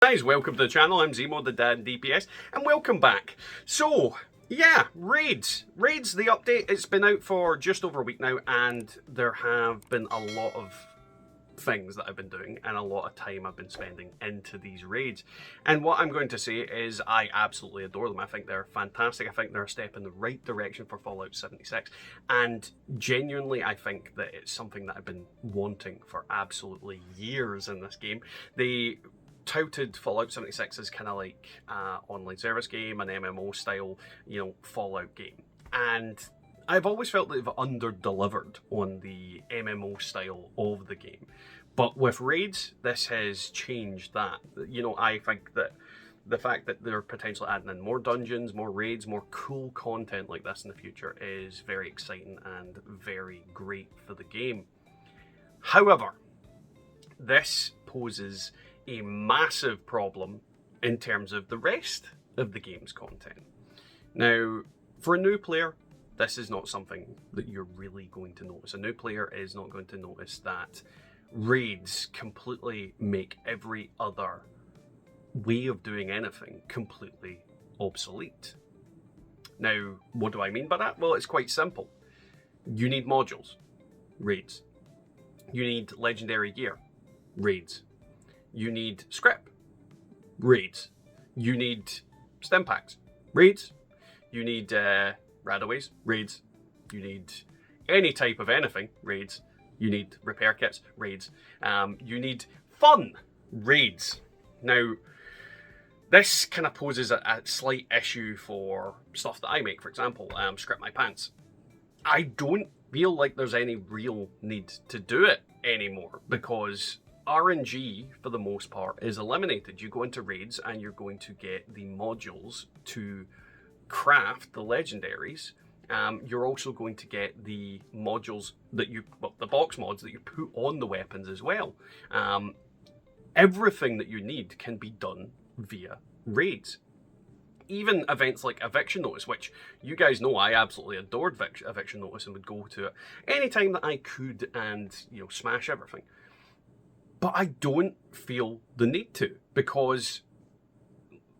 Guys, welcome to the channel. I'm Zemo, the Dad DPS, and welcome back. So, yeah, Raids, the update. It's been out for just over a week now, and there have been a lot of things that I've been doing and a lot of time I've been spending into these raids. And what I'm going to say is I absolutely adore them. I think they're fantastic. I think they're a step in the right direction for Fallout 76. And genuinely, I think that it's something that I've been wanting for absolutely years in this game. They touted Fallout 76 as kind of like an online service game, an MMO style, Fallout game. And I've always felt that they've under-delivered on the MMO style of the game. But with raids, this has changed that. I think that the fact that they're potentially adding in more dungeons, more raids, more cool content like this in the future is very exciting and very great for the game. However, this poses a massive problem in terms of the rest of the game's content. Now, for a new player, this is not something that you're really going to notice. A new player is not going to notice that raids completely make every other way of doing anything completely obsolete. Now, what do I mean by that? Well, it's quite simple. You need modules, raids. You need legendary gear, raids. You need script, raids. You need stim packs, raids. You need radaways, raids. You need any type of anything, raids. You need repair kits, raids. You need fun, raids. Now, this kind of poses a slight issue for stuff that I make. For example, Script My Pants. I don't feel like there's any real need to do it anymore because RNG, for the most part, is eliminated. You go into raids and you're going to get the modules to craft the legendaries. You're also going to get the modules that the box mods that you put on the weapons as well. Everything that you need can be done via raids. Even events like Eviction Notice, which you guys know I absolutely adored Eviction Notice and would go to it anytime that I could and smash everything. But I don't feel the need to, because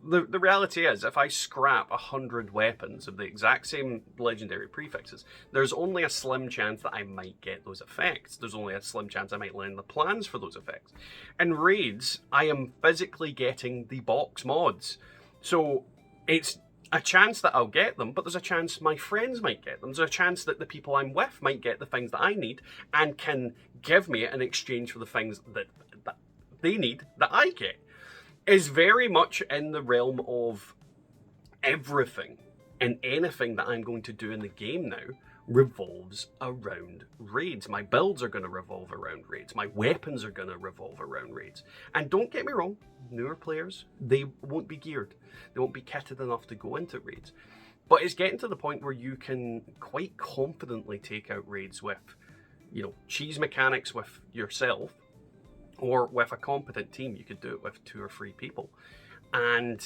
the reality is, if I scrap 100 weapons of the exact same legendary prefixes, there's only a slim chance that I might get those effects. There's only a slim chance I might learn the plans for those effects. In raids, I am physically getting the box mods. So it's a chance that I'll get them, but there's a chance my friends might get them. There's a chance that the people I'm with might get the things that I need and can give me it in exchange for the things that they need that I get. Is very much in the realm of everything and anything that I'm going to do in the game now revolves around raids. My builds are going to revolve around raids. My weapons are going to revolve around raids. And don't get me wrong, newer players, they won't be geared. They won't be kitted enough to go into raids. But it's getting to the point where you can quite confidently take out raids with, cheese mechanics with yourself, or with a competent team. You could do it with 2 or 3 people. And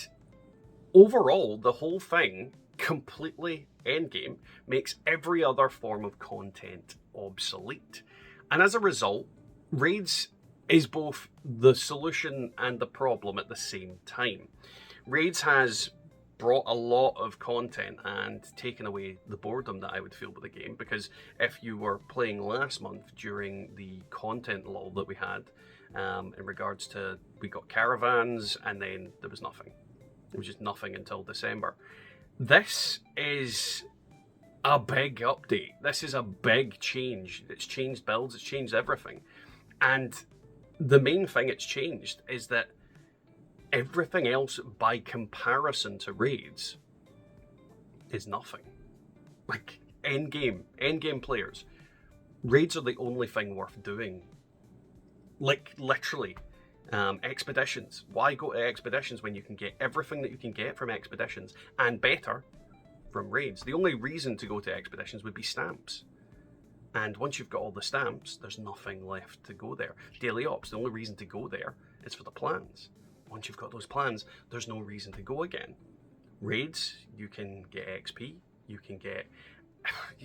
overall, the whole thing completely endgame makes every other form of content obsolete. And as a result, raids is both the solution and the problem at the same time. Raids has brought a lot of content and taken away the boredom that I would feel with the game, because if you were playing last month during the content lull that we had, in regards to, we got caravans and then there was nothing. It was just nothing until December. This is a big update. This is a big change. It's changed builds, it's changed everything. And the main thing it's changed is that everything else by comparison to raids is nothing. Like endgame players, raids are the only thing worth doing. Like, literally. Expeditions. Why go to expeditions when you can get everything that you can get from expeditions and better from raids? The only reason to go to expeditions would be stamps. And once you've got all the stamps, there's nothing left to go there. Daily ops, the only reason to go there is for the plans. Once you've got those plans, there's no reason to go again. Raids, you can get XP, you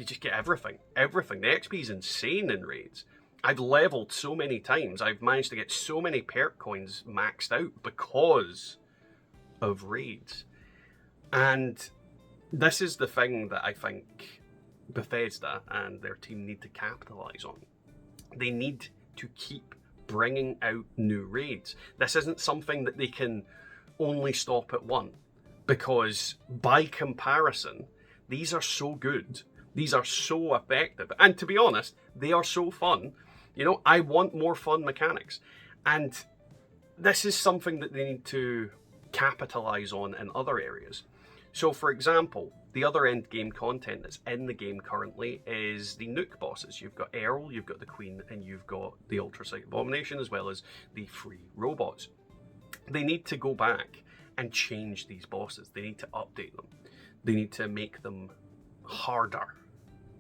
just get everything. Everything. The XP is insane in raids. I've leveled so many times. I've managed to get so many perk coins maxed out because of raids. And this is the thing that I think Bethesda and their team need to capitalize on. They need to keep bringing out new raids. This isn't something that they can only stop at one, because by comparison, these are so good. These are so effective. And to be honest, they are so fun. You know, I want more fun mechanics. And this is something that they need to capitalize on in other areas. So, for example, the other end game content that's in the game currently is the Nuke bosses. You've got Earl, you've got the Queen, and you've got the Ultrasight Abomination, as well as the free robots. They need to go back and change these bosses. They need to update them. They need to make them harder,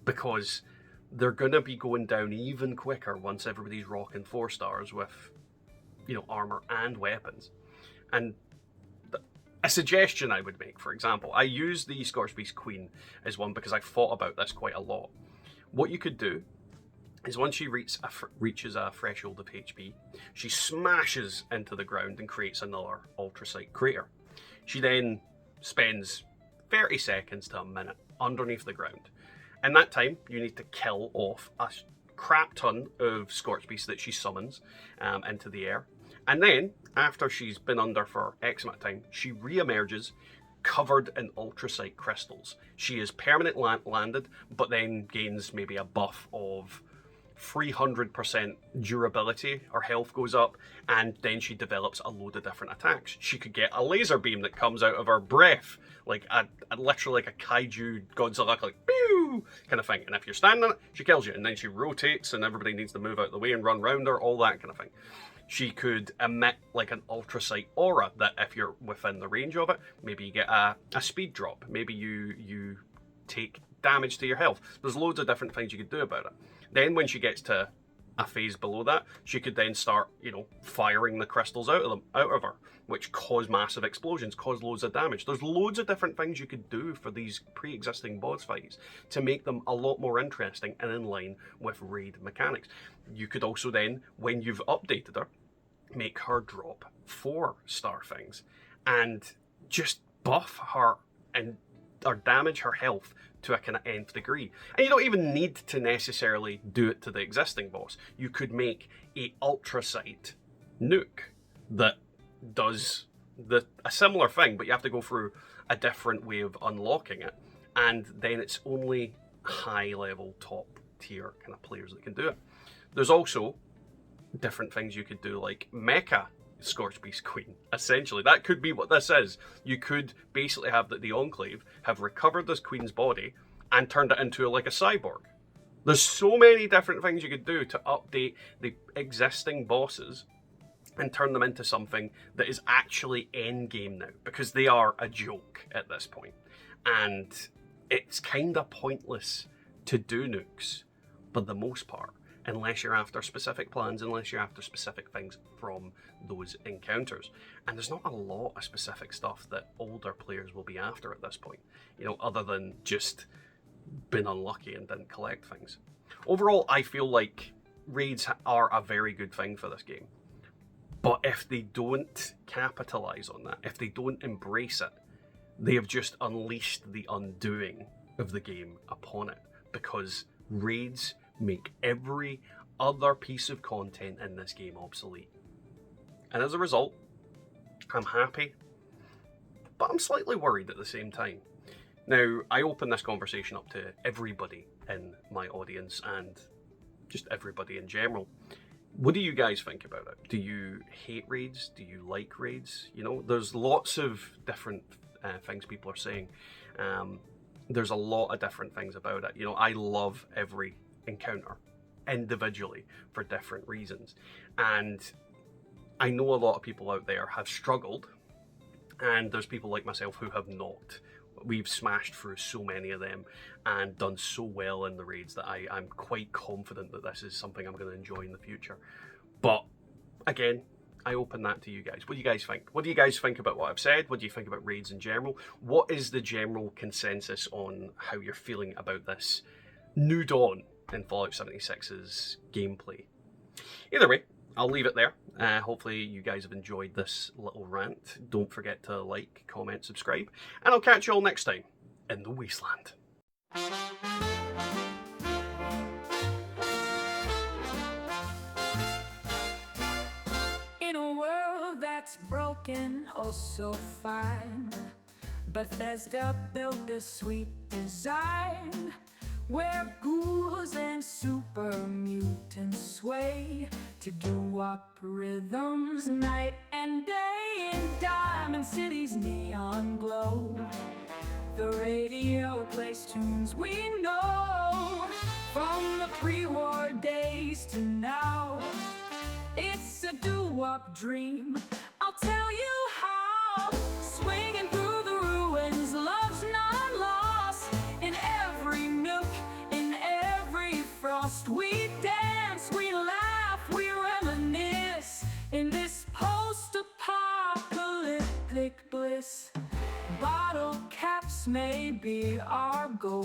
because they're going to be going down even quicker once everybody's rocking 4 stars with, you know, armor and weapons. And a suggestion I would make, for example, I use the Scorchbeast Queen as one because I've thought about this quite a lot. What you could do is once she reaches a threshold of HP, she smashes into the ground and creates another Ultrasight crater. She then spends 30 seconds to a minute underneath the ground. In that time, you need to kill off a crap ton of Scorchbeasts that she summons into the air. And then, after she's been under for X amount of time, she re-emerges covered in Ultrasight crystals. She is permanently landed, but then gains maybe a buff of 300% durability. Her health goes up, and then she develops a load of different attacks. She could get a laser beam that comes out of her breath, like literally like a kaiju Godzilla, like pew kind of thing. And if you're standing on it, she kills you, and then she rotates, and everybody needs to move out of the way and run round her, all that kind of thing. She could emit like an Ultrasight aura that if you're within the range of it, maybe you get a speed drop. Maybe you take damage to your health. There's loads of different things you could do about it. Then when she gets to a phase below that, she could then start, you know, firing the crystals out of her, which cause massive explosions, cause loads of damage. There's loads of different things you could do for these pre-existing boss fights to make them a lot more interesting and in line with raid mechanics. You could also then, when you've updated her, make her drop 4-star things and just buff her and or damage her health to a kind of nth degree. And you don't even need to necessarily do it to the existing boss. You could make a Ultrasight nuke that does a similar thing, but you have to go through a different way of unlocking it. And then it's only high level, top tier kind of players that can do it. There's also different things you could do, like Mecha Scorchbeast Queen. Essentially, that could be what this is. You could basically have the Enclave have recovered this queen's body and turned it into like a cyborg. There's so many different things you could do to update the existing bosses and turn them into something that is actually endgame now, because they are a joke at this point. And it's kind of pointless to do nukes for the most part, unless you're after specific plans, unless you're after specific things from those encounters. And there's not a lot of specific stuff that older players will be after at this point, you know, other than just being unlucky and didn't collect things. Overall, I feel like raids are a very good thing for this game. But if they don't capitalize on that, if they don't embrace it, they have just unleashed the undoing of the game upon it, because raids make every other piece of content in this game obsolete. And as a result, I'm happy, but I'm slightly worried at the same time. Now, I open this conversation up to everybody in my audience and just everybody in general. What do you guys think about it? Do you hate raids? Do you like raids? You know, there's lots of different things people are saying. There's a lot of different things about it. You know, I love every encounter individually for different reasons, and I know a lot of people out there have struggled, and there's people like myself who have not. We've smashed through so many of them and done so well in the raids that I'm quite confident that this is something I'm going to enjoy in the future. But again, I open that to you guys. What do you guys think? What do you guys think about what I've said? What do you think about raids in general? What is the general consensus on how you're feeling about this new dawn in Fallout 76's gameplay? Either way, I'll leave it there. Hopefully you guys have enjoyed this little rant. Don't forget to like, comment, subscribe, and I'll catch you all next time in the wasteland. In a world that's broken, oh so fine, Bethesda built a sweet design where ghouls and super mutants sway to doo-wop rhythms night and day. In Diamond City's neon glow, the radio plays tunes we know from the pre-war days to now. It's a doo-wop dream, I'll tell you how. Swinging through the ruins, love's not lost. In every nook, in every frost, we dance, we laugh, we reminisce in this post-apocalyptic bliss. Bottle caps may be our goal.